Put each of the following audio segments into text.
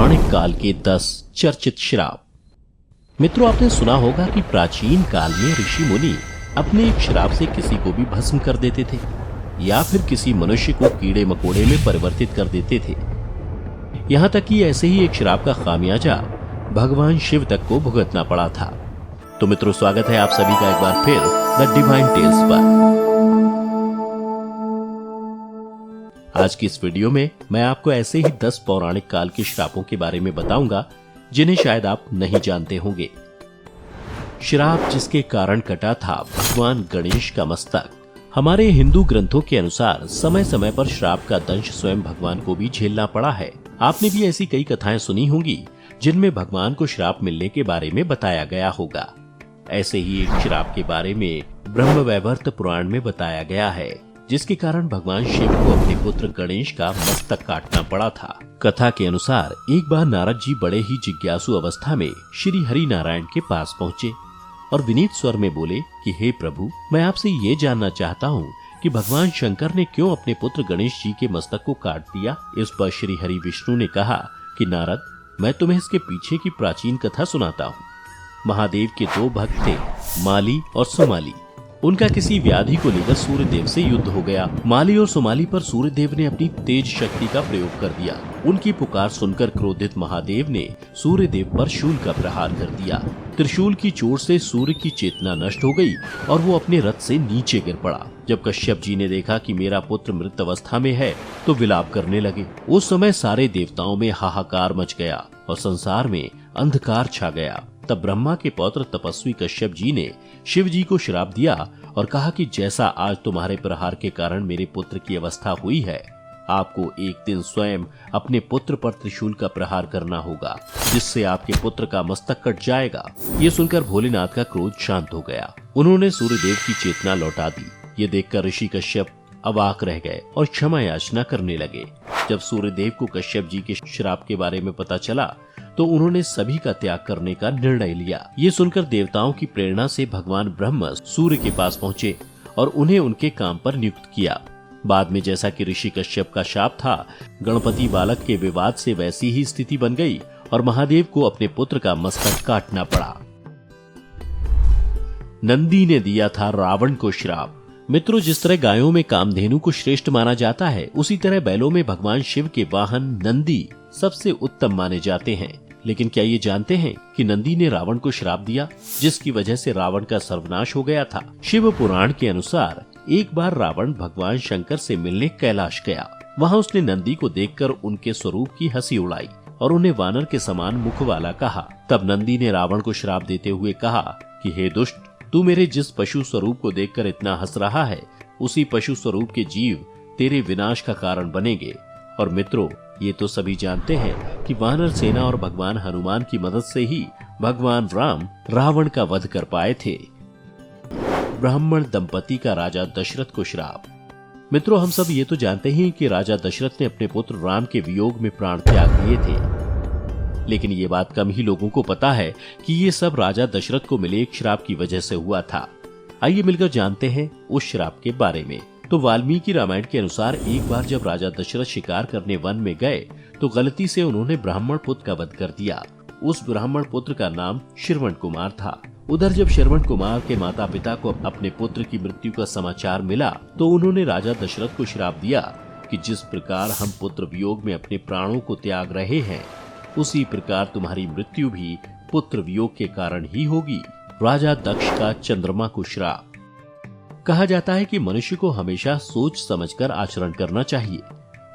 पौराणिक काल के 10 चर्चित श्राप। मित्रों, आपने सुना होगा कि प्राचीन काल में ऋषि मुनि अपने एक श्राप से किसी को भी भस्म कर देते थे या फिर किसी मनुष्य को कीड़े मकोड़े में परिवर्तित कर देते थे। यहाँ तक कि ऐसे ही एक श्राप का खामियाजा भगवान शिव तक को भुगतना पड़ा था। तो मित्रों, स्वागत है आप सभी का एक बार फिर द डिवाइन टेल्स पर। आज की इस वीडियो में मैं आपको ऐसे ही 10 पौराणिक काल के श्रापों के बारे में बताऊंगा जिन्हें शायद आप नहीं जानते होंगे। श्राप जिसके कारण कटा था भगवान गणेश का मस्तक। हमारे हिंदू ग्रंथों के अनुसार समय समय पर श्राप का दंश स्वयं भगवान को भी झेलना पड़ा है। आपने भी ऐसी कई कथाएं सुनी होंगी जिनमें भगवान को श्राप मिलने के बारे में बताया गया होगा। ऐसे ही एक श्राप के बारे में ब्रह्मवैवर्त पुराण में बताया गया है, जिसके कारण भगवान शिव को अपने पुत्र गणेश का मस्तक काटना पड़ा था। कथा के अनुसार एक बार नारद जी बड़े ही जिज्ञासु अवस्था में श्री हरि नारायण के पास पहुँचे और विनीत स्वर में बोले कि हे प्रभु, मैं आपसे ये जानना चाहता हूँ कि भगवान शंकर ने क्यों अपने पुत्र गणेश जी के मस्तक को काट दिया। इस पर श्री हरि विष्णु ने कहा कि नारद, मैं तुम्हें इसके पीछे की प्राचीन कथा सुनाता हूँ। महादेव के 2 भक्त थे, माली और सुमाली। उनका किसी व्याधि को लेकर सूर्यदेव से युद्ध हो गया। माली और सुमाली पर सूर्यदेव ने अपनी तेज शक्ति का प्रयोग कर दिया। उनकी पुकार सुनकर क्रोधित महादेव ने सूर्यदेव पर शूल का प्रहार कर दिया। त्रिशूल की चोट से सूर्य की चेतना नष्ट हो गई और वो अपने रथ से नीचे गिर पड़ा। जब कश्यप जी ने देखा कि मेरा पुत्र मृत अवस्था में है तो विलाप करने लगे। उस समय सारे देवताओं में हाहाकार मच गया और संसार में अंधकार छा गया। तब ब्रह्मा के पौत्र तपस्वी कश्यप जी ने शिव जी को श्राप दिया और कहा कि जैसा आज तुम्हारे प्रहार के कारण मेरे पुत्र की अवस्था हुई है, आपको एक दिन स्वयं अपने पुत्र पर त्रिशूल का प्रहार करना होगा, जिससे आपके पुत्र का मस्तक कट जाएगा। ये सुनकर भोलेनाथ का क्रोध शांत हो गया। उन्होंने सूर्यदेव की चेतना लौटा दी। ये देखकर ऋषि कश्यप अवाक रह गए और क्षमा याचना करने लगे। जब सूर्यदेव को कश्यप जी के श्राप के बारे में पता चला तो उन्होंने सभी का त्याग करने का निर्णय लिया। ये सुनकर देवताओं की प्रेरणा से भगवान ब्रह्मा सूर्य के पास पहुँचे और उन्हें उनके काम पर नियुक्त किया। बाद में जैसा कि ऋषि कश्यप का शाप था, गणपति बालक के विवाद से वैसी ही स्थिति बन गई और महादेव को अपने पुत्र का मस्तक काटना पड़ा। नंदी ने दिया था रावण को श्राप। मित्रों, जिस तरह गायों में कामधेनु को श्रेष्ठ माना जाता है, उसी तरह बैलों में भगवान शिव के वाहन नंदी सबसे उत्तम माने जाते हैं। लेकिन क्या ये जानते हैं कि नंदी ने रावण को श्राप दिया, जिसकी वजह से रावण का सर्वनाश हो गया था। शिव पुराण के अनुसार एक बार रावण भगवान शंकर से मिलने कैलाश गया। वहाँ उसने नंदी को देखकर उनके स्वरूप की हंसी उड़ाई और उन्हें वानर के समान मुख वाला कहा। तब नंदी ने रावण को श्राप देते हुए कहा कि हे दुष्ट, तू मेरे जिस पशु स्वरूप को देखकर इतना हंस रहा है, उसी पशु स्वरूप के जीव तेरे विनाश का कारण बनेंगे। और मित्रों, ये तो सभी जानते हैं कि वानर सेना और भगवान हनुमान की मदद से ही भगवान राम रावण का वध कर पाए थे। ब्राह्मण दंपति का राजा दशरथ को श्राप। मित्रों, हम सब ये तो जानते हैं कि राजा दशरथ ने अपने पुत्र राम के वियोग में प्राण त्याग दिए थे, लेकिन ये बात कम ही लोगों को पता है कि ये सब राजा दशरथ को मिले एक श्राप की वजह से हुआ था। आइए मिलकर जानते हैं उस श्राप के बारे में। तो वाल्मीकि रामायण के अनुसार एक बार जब राजा दशरथ शिकार करने वन में गए तो गलती से उन्होंने ब्राह्मण पुत्र का वध कर दिया। उस ब्राह्मण पुत्र का नाम श्रवण कुमार था। उधर जब श्रवण कुमार के माता पिता को अपने पुत्र की मृत्यु का समाचार मिला तो उन्होंने राजा दशरथ को श्राप दिया कि जिस प्रकार हम पुत्र वियोग में अपने प्राणों को त्याग रहे हैं, उसी प्रकार तुम्हारी मृत्यु भी पुत्र वियोग के कारण ही होगी। राजा दक्ष का चंद्रमा को श्राप। कहा जाता है कि मनुष्य को हमेशा सोच समझकर आचरण करना चाहिए।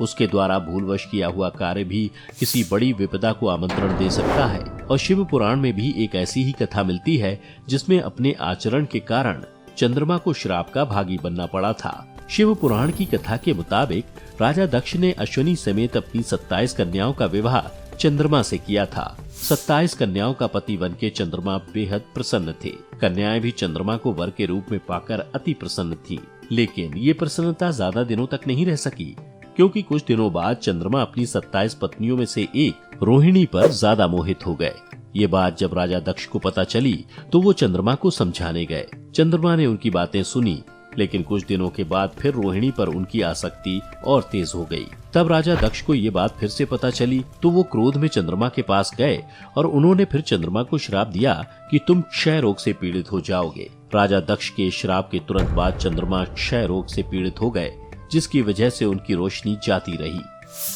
उसके द्वारा भूलवश किया हुआ कार्य भी किसी बड़ी विपदा को आमंत्रण दे सकता है। और शिव पुराण में भी एक ऐसी ही कथा मिलती है जिसमें अपने आचरण के कारण चंद्रमा को श्राप का भागी बनना पड़ा था। शिव पुराण की कथा के मुताबिक राजा दक्ष ने अश्विनी समेत अपनी 27 कन्याओं का विवाह चंद्रमा से किया था। 27 कन्याओं का पति बन के चंद्रमा बेहद प्रसन्न थे। कन्याएं भी चंद्रमा को वर के रूप में पाकर अति प्रसन्न थीं। लेकिन ये प्रसन्नता ज्यादा दिनों तक नहीं रह सकी, क्योंकि कुछ दिनों बाद चंद्रमा अपनी 27 पत्नियों में से एक रोहिणी पर ज्यादा मोहित हो गए। ये बात जब राजा दक्ष को पता चली तो वो चंद्रमा को समझाने गए। चंद्रमा ने उनकी बातें सुनी लेकिन कुछ दिनों के बाद फिर रोहिणी पर उनकी आसक्ति और तेज हो गई। तब राजा दक्ष को ये बात फिर से पता चली तो वो क्रोध में चंद्रमा के पास गए और उन्होंने फिर चंद्रमा को श्राप दिया कि तुम क्षय रोग से पीड़ित हो जाओगे। राजा दक्ष के श्राप के तुरंत बाद चंद्रमा क्षय रोग से पीड़ित हो गए, जिसकी वजह से उनकी रोशनी जाती रही।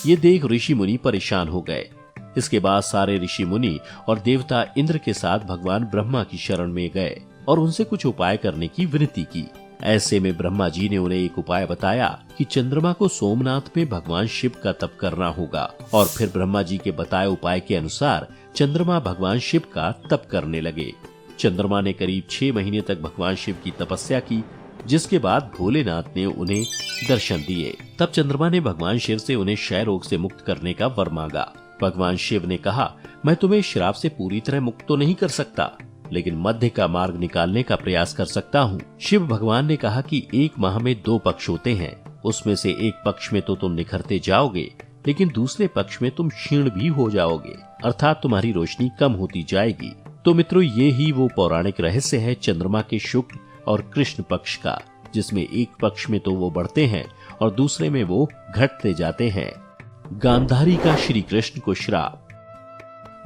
ये देख ऋषि मुनि परेशान हो गए। इसके बाद सारे ऋषि मुनि और देवता इंद्र के साथ भगवान ब्रह्मा की शरण में गए और उनसे कुछ उपाय करने की विनती की। ऐसे में ब्रह्मा जी ने उन्हें एक उपाय बताया कि चंद्रमा को सोमनाथ में भगवान शिव का तप करना होगा और फिर ब्रह्मा जी के बताए उपाय के अनुसार चंद्रमा भगवान शिव का तप करने लगे। चंद्रमा ने करीब 6 महीने तक भगवान शिव की तपस्या की, जिसके बाद भोलेनाथ ने उन्हें दर्शन दिए। तब चंद्रमा ने भगवान शिव से उन्हें क्षय रोग से मुक्त करने का वर मांगा। भगवान शिव ने कहा, मैं तुम्हें श्राप से पूरी तरह मुक्त तो नहीं कर सकता, लेकिन मध्य का मार्ग निकालने का प्रयास कर सकता हूँ। शिव भगवान ने कहा कि 1 माह में 2 पक्ष होते हैं, उसमें से एक पक्ष में तो तुम निखरते जाओगे, लेकिन दूसरे पक्ष में तुम क्षीण भी हो जाओगे, अर्थात तुम्हारी रोशनी कम होती जाएगी। तो मित्रों, ये ही वो पौराणिक रहस्य है चंद्रमा के शुक्ल और कृष्ण पक्ष का, जिसमें एक पक्ष में तो वो बढ़ते हैं और दूसरे में वो घटते जाते हैं। गांधारी का श्री कृष्ण को श्राप।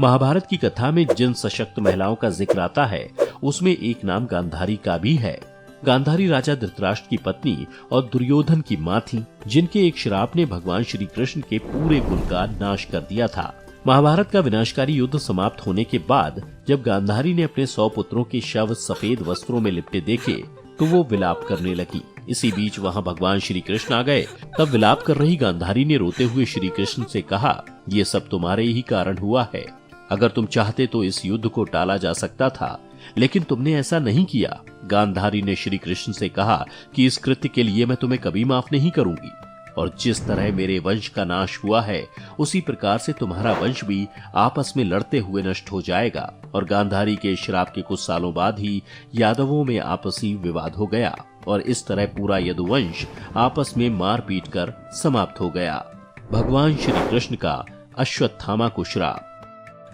महाभारत की कथा में जिन सशक्त महिलाओं का जिक्र आता है, उसमें एक नाम गांधारी का भी है। गांधारी राजा धृतराष्ट्र की पत्नी और दुर्योधन की मां थी, जिनके एक श्राप ने भगवान श्री कृष्ण के पूरे कुल का नाश कर दिया था। महाभारत का विनाशकारी युद्ध समाप्त होने के बाद जब गांधारी ने अपने 100 पुत्रों के शव सफेद वस्त्रों में लिपटे देखे तो वो विलाप करने लगी। इसी बीच वहां भगवान श्री कृष्ण आ गए। तब विलाप कर रही गांधारी ने रोते हुए श्री कृष्ण से कहा, ये सब तुम्हारे ही कारण हुआ है। अगर तुम चाहते तो इस युद्ध को टाला जा सकता था, लेकिन तुमने ऐसा नहीं किया। गांधारी ने श्री कृष्ण से कहा कि इस कृत्य के लिए मैं तुम्हें कभी माफ नहीं करूंगी, और जिस तरह मेरे वंश का नाश हुआ है उसी प्रकार से तुम्हारा वंश भी आपस में लड़ते हुए नष्ट हो जाएगा। और गांधारी के श्राप के कुछ सालों बाद ही यादवों में आपसी विवाद हो गया और इस तरह पूरा यदुवंश आपस में मार पीट कर समाप्त हो गया। भगवान श्री कृष्ण का अश्वत्थामा को श्राप।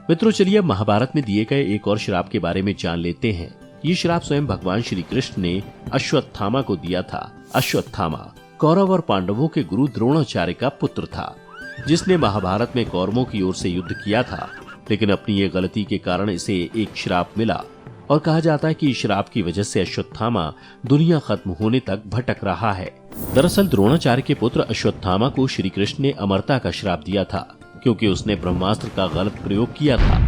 मित्रों, चलिए अब महाभारत में दिए गए एक और श्राप के बारे में जान लेते हैं। ये श्राप स्वयं भगवान श्री कृष्ण ने अश्वत्थामा को दिया था। अश्वत्थामा कौरव और पांडवों के गुरु द्रोणाचार्य का पुत्र था, जिसने महाभारत में कौरवों की ओर से युद्ध किया था, लेकिन अपनी ये गलती के कारण इसे एक श्राप मिला और कहा जाता है कि इस श्राप की वजह से अश्वत्थामा दुनिया खत्म होने तक भटक रहा है। दरअसल द्रोणाचार्य के पुत्र अश्वत्थामा को श्री कृष्ण ने अमरता का श्राप दिया था, क्योंकि उसने ब्रह्मास्त्र का गलत प्रयोग किया था।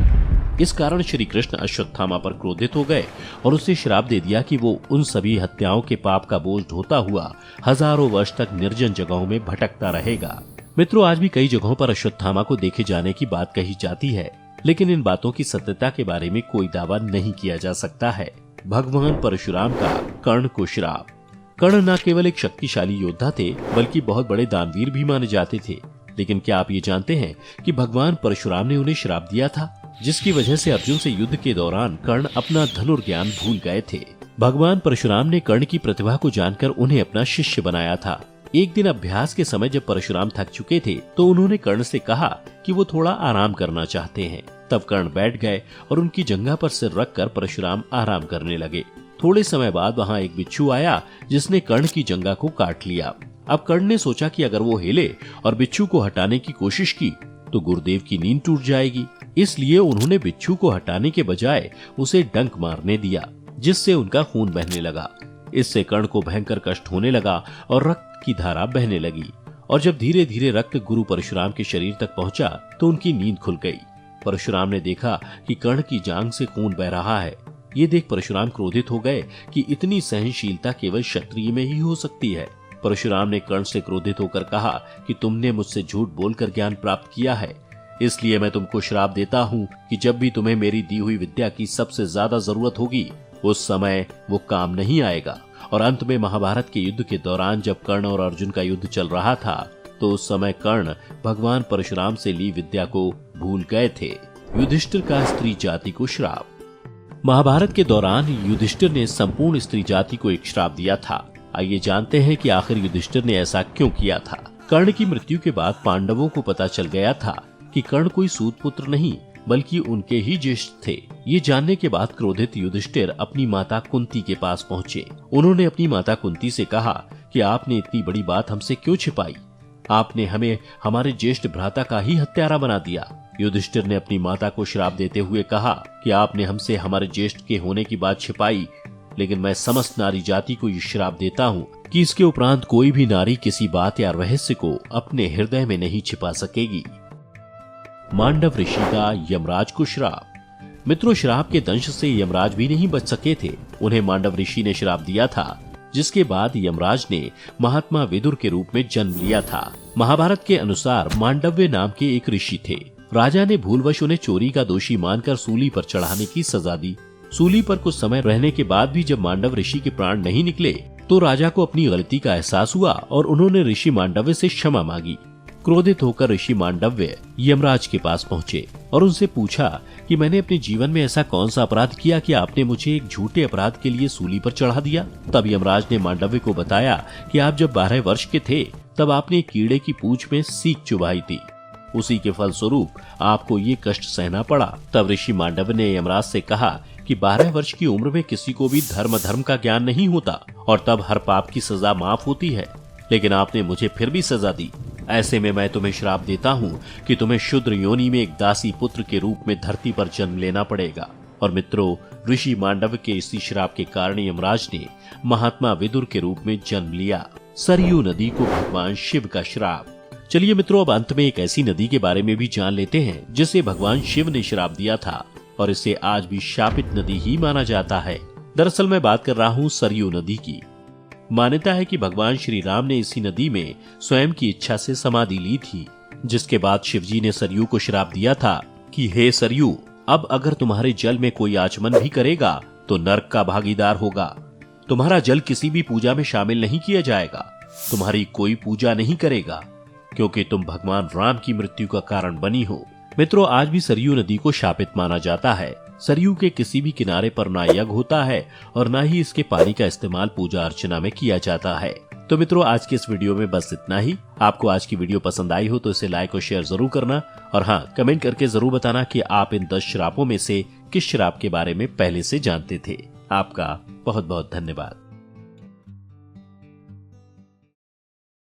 इस कारण श्री कृष्ण अश्वत्थामा पर क्रोधित हो गए और उसे श्राप दे दिया कि वो उन सभी हत्याओं के पाप का बोझ ढोता हुआ हजारों वर्ष तक निर्जन जगहों में भटकता रहेगा। मित्रों, आज भी कई जगहों पर अश्वत्थामा को देखे जाने की बात कही जाती है, लेकिन इन बातों की सत्यता के बारे में कोई दावा नहीं किया जा सकता है। भगवान परशुराम का कर्ण को श्राप। कर्ण न केवल एक शक्तिशाली योद्धा थे, बल्कि बहुत बड़े दानवीर भी माने जाते थे। लेकिन क्या आप ये जानते हैं कि भगवान परशुराम ने उन्हें श्राप दिया था, जिसकी वजह से अर्जुन से युद्ध के दौरान कर्ण अपना धनुर्ज्ञान भूल गए थे। भगवान परशुराम ने कर्ण की प्रतिभा को जानकर उन्हें अपना शिष्य बनाया था। एक दिन अभ्यास के समय जब परशुराम थक चुके थे तो उन्होंने कर्ण से कहा कि वो थोड़ा आराम करना चाहते हैं। तब कर्ण बैठ गए और उनकी जंघा पर सिर रखकर परशुराम आराम करने लगे। थोड़े समय बाद वहाँ एक बिच्छू आया, जिसने कर्ण की जंघा को काट लिया। अब कर्ण ने सोचा कि अगर वो हिले और बिच्छू को हटाने की कोशिश की तो गुरुदेव की नींद टूट जाएगी, इसलिए उन्होंने बिच्छू को हटाने के बजाय उसे डंक मारने दिया, जिससे उनका खून बहने लगा। इससे कर्ण को भयंकर कष्ट होने लगा और रक्त की धारा बहने लगी, और जब धीरे धीरे रक्त गुरु परशुराम के शरीर तक पहुंचा तो उनकी नींद खुल गई। परशुराम ने देखा कि कर्ण की जांघ से खून बह रहा है। ये देख परशुराम क्रोधित हो गए कि इतनी सहनशीलता केवल क्षत्रिय में ही हो सकती है। परशुराम ने कर्ण से क्रोधित होकर कहा कि तुमने मुझसे झूठ बोलकर ज्ञान प्राप्त किया है, इसलिए मैं तुमको श्राप देता हूँ कि जब भी तुम्हें मेरी दी हुई विद्या की सबसे ज्यादा जरूरत होगी उस समय वो काम नहीं आएगा। और अंत में महाभारत के युद्ध के दौरान जब कर्ण और अर्जुन का युद्ध चल रहा था तो उस समय कर्ण भगवान परशुराम से ली विद्या को भूल गए थे। युधिष्ठिर का स्त्री जाति को श्राप। महाभारत के दौरान युधिष्ठिर ने संपूर्ण स्त्री जाति को एक श्राप दिया था। आइए जानते हैं कि आखिर युधिष्ठिर ने ऐसा क्यों किया था। कर्ण की मृत्यु के बाद पांडवों को पता चल गया था कि कर्ण कोई सूत पुत्र नहीं बल्कि उनके ही ज्येष्ठ थे। ये जानने के बाद क्रोधित युधिष्ठिर अपनी माता कुंती के पास पहुँचे। उन्होंने अपनी माता कुंती से कहा कि आपने इतनी बड़ी बात हमसे क्यों छिपाई? आपने हमें हमारे ज्येष्ठ भ्राता का ही हत्यारा बना दिया। युधिष्ठिर ने अपनी माता को श्राप देते हुए कहा कि आपने हमसे हमारे ज्येष्ठ के होने की बात छिपाई, लेकिन मैं समस्त नारी जाति को ये श्राप देता हूँ कि इसके उपरांत कोई भी नारी किसी बात या रहस्य को अपने हृदय में नहीं छिपा सकेगी। मांडव ऋषि का यमराज को श्राप। मित्रों, श्राप के दंश से यमराज भी नहीं बच सके थे। उन्हें मांडव ऋषि ने श्राप दिया था, जिसके बाद यमराज ने महात्मा विदुर के रूप में जन्म लिया था। महाभारत के अनुसार मांडव्य नाम के एक ऋषि थे। राजा ने भूलवश उन्हें चोरी का दोषी मानकर सूली पर चढ़ाने की सजा दी। सूली पर कुछ समय रहने के बाद भी जब मांडव ऋषि के प्राण नहीं निकले तो राजा को अपनी गलती का एहसास हुआ और उन्होंने ऋषि मांडव्य से क्षमा मांगी। क्रोधित होकर ऋषि मांडव्य यमराज के पास पहुँचे और उनसे पूछा कि मैंने अपने जीवन में ऐसा कौन सा अपराध किया कि आपने मुझे एक झूठे अपराध के लिए सूली पर चढ़ा दिया। तब यमराज ने मांडव्य को बताया कि आप जब 12 वर्ष के थे तब आपने कीड़े की पूंछ में सीक चुभाई थी। उसी के फलस्वरूप आपको ये कष्ट सहना पड़ा। तब ऋषि मांडव्य ने यमराज से कहा कि 12 वर्ष की उम्र में किसी को भी धर्म का ज्ञान नहीं होता और तब हर पाप की सजा माफ होती है, लेकिन आपने मुझे फिर भी सजा दी। ऐसे में मैं तुम्हें श्राप देता हूँ कि तुम्हें शूद्र योनि में एक दासी पुत्र के रूप में धरती पर जन्म लेना पड़ेगा। और मित्रों, ऋषि मांडव्य के इसी श्राप के कारण यमराज ने महात्मा विदुर के रूप में जन्म लिया। सरयू नदी को भगवान शिव का श्राप। चलिए मित्रों, अब अंत में एक ऐसी नदी के बारे में भी जान लेते हैं जिसे भगवान शिव ने श्राप दिया था और इसे आज भी शापित नदी ही माना जाता है। दरअसल मैं बात कर रहा हूँ सरयू नदी की। मान्यता है कि भगवान श्री राम ने इसी नदी में स्वयं की इच्छा से समाधि ली थी, जिसके बाद शिवजी ने सरयू को श्राप दिया था कि हे सरयू, अब अगर तुम्हारे जल में कोई आचमन भी करेगा तो नरक का भागीदार होगा। तुम्हारा जल किसी भी पूजा में शामिल नहीं किया जाएगा, तुम्हारी कोई पूजा नहीं करेगा, क्योंकि तुम भगवान राम की मृत्यु का कारण बनी हो। मित्रों, आज भी सरयू नदी को शापित माना जाता है। सरयू के किसी भी किनारे पर ना यज्ञ होता है और ना ही इसके पानी का इस्तेमाल पूजा अर्चना में किया जाता है। तो मित्रों, आज की इस वीडियो में बस इतना ही। आपको आज की वीडियो पसंद आई हो तो इसे लाइक और शेयर जरूर करना और हाँ, कमेंट करके जरूर बताना कि आप इन 10 श्रापों में से किस श्राप के बारे में पहले से जानते थे। आपका बहुत बहुत धन्यवाद।